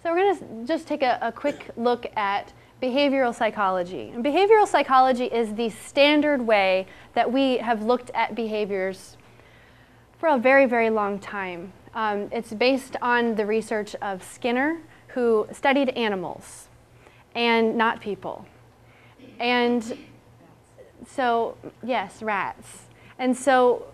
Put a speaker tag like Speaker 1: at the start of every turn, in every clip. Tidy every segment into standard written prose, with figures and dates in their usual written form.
Speaker 1: So we're going to just take a quick look at behavioral psychology. And behavioral psychology is the standard way that we have looked at behaviors for a very, very long time. It's based on the research of Skinner, who studied animals and not people. And so, yes, rats. And so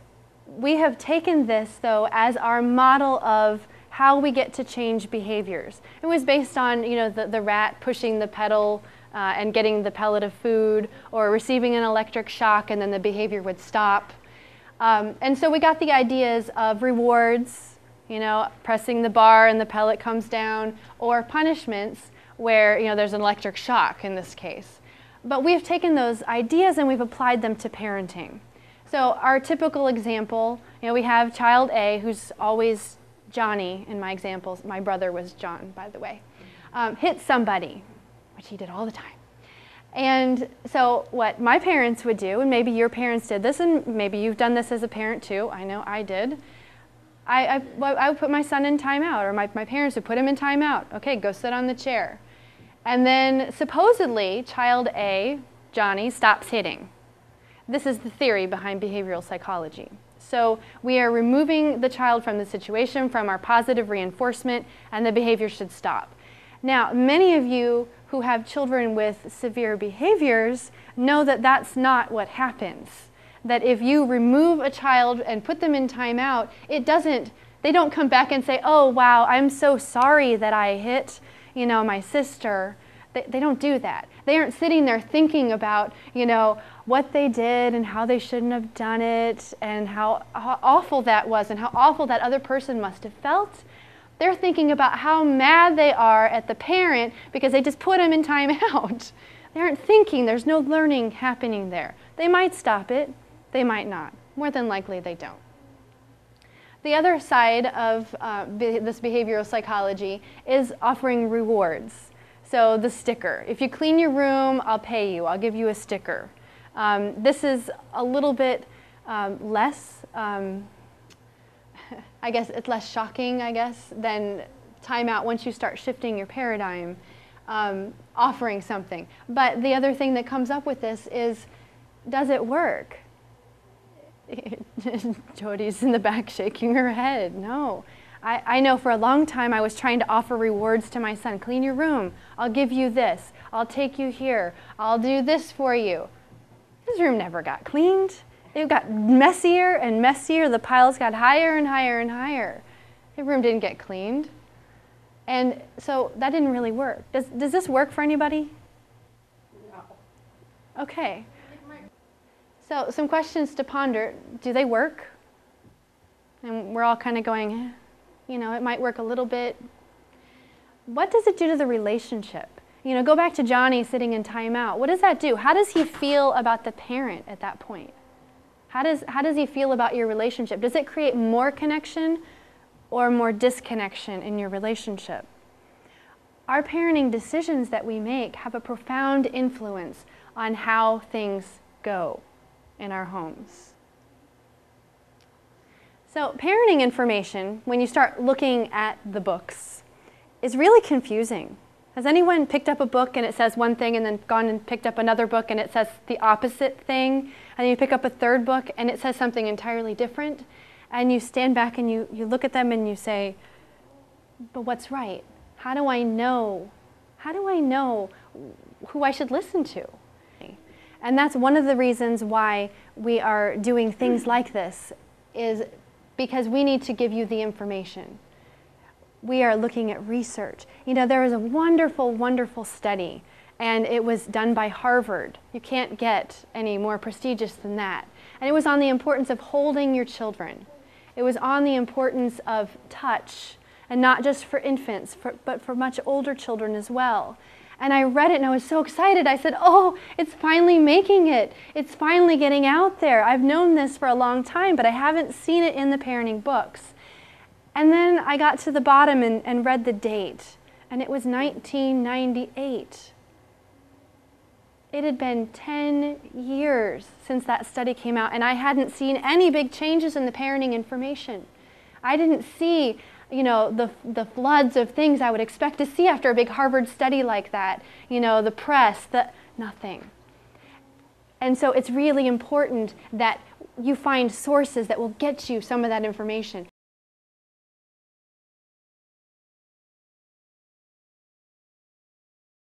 Speaker 1: we have taken this, though, as our model of how we get to change behaviors. It was based on, the rat pushing the pedal and getting the pellet of food, or receiving an electric shock and then the behavior would stop. And so we got the ideas of rewards, pressing the bar and the pellet comes down, or punishments where, there's an electric shock in this case. But we've taken those ideas and we've applied them to parenting. So our typical example, we have child A, who's always Johnny in my examples. My brother was John, by the way. Hit somebody, which he did all the time. And so what my parents would do, and maybe your parents did this, and maybe you've done this as a parent too, I know I did, I would put my son in timeout, or my parents would put him in timeout. Okay, go sit on the chair. And then supposedly, child A, Johnny, stops hitting. This is the theory behind behavioral psychology. So we are removing the child from the situation, from our positive reinforcement, and the behavior should stop. Now, many of you who have children with severe behaviors know that that's not what happens. That if you remove a child and put them in timeout, they don't come back and say, oh, wow, I'm so sorry that I hit, my sister. They don't do that. They aren't sitting there thinking about, what they did and how they shouldn't have done it and how awful that was and how awful that other person must have felt. They're thinking about how mad they are at the parent because they just put them in timeout. They aren't thinking. There's no learning happening there. They might stop it. They might not. More than likely, they don't. The other side of this behavioral psychology is offering rewards. So the sticker. If you clean your room, I'll pay you. I'll give you a sticker. This is a little bit less, I guess it's less shocking, than timeout once you start shifting your paradigm, offering something. But the other thing that comes up with this is, does it work? Jody's in the back shaking her head. No. I know for a long time I was trying to offer rewards to my son. Clean your room. I'll give you this. I'll take you here. I'll do this for you. His room never got cleaned. It got messier and messier. The piles got higher and higher and higher. The room didn't get cleaned. And so that didn't really work. Does this work for anybody? No. Okay. So some questions to ponder. Do they work? And we're all kind of going, it might work a little bit. What does it do to the relationship? Go back to Johnny sitting in timeout. What does that do? How does he feel about the parent at that point? How does he feel about your relationship? Does it create more connection or more disconnection in your relationship? Our parenting decisions that we make have a profound influence on how things go in our homes. So parenting information, when you start looking at the books, is really confusing. Has anyone picked up a book and it says one thing and then gone and picked up another book and it says the opposite thing? And then you pick up a third book and it says something entirely different? And you stand back and you look at them and you say, but what's right? How do I know? How do I know who I should listen to? And that's one of the reasons why we are doing things like this, is because we need to give you the information. We are looking at research. There is a wonderful, wonderful study, and it was done by Harvard. You can't get any more prestigious than that. And it was on the importance of holding your children. It was on the importance of touch, and not just for infants, but for much older children as well. And I read it and I was so excited. I said, oh, it's finally making it. It's finally getting out there. I've known this for a long time, but I haven't seen it in the parenting books. And then I got to the bottom and read the date, and it was 1998. It had been 10 years since that study came out, and I hadn't seen any big changes in the parenting information. I didn't see, the floods of things I would expect to see after a big Harvard study like that, the press, nothing. And so it's really important that you find sources that will get you some of that information.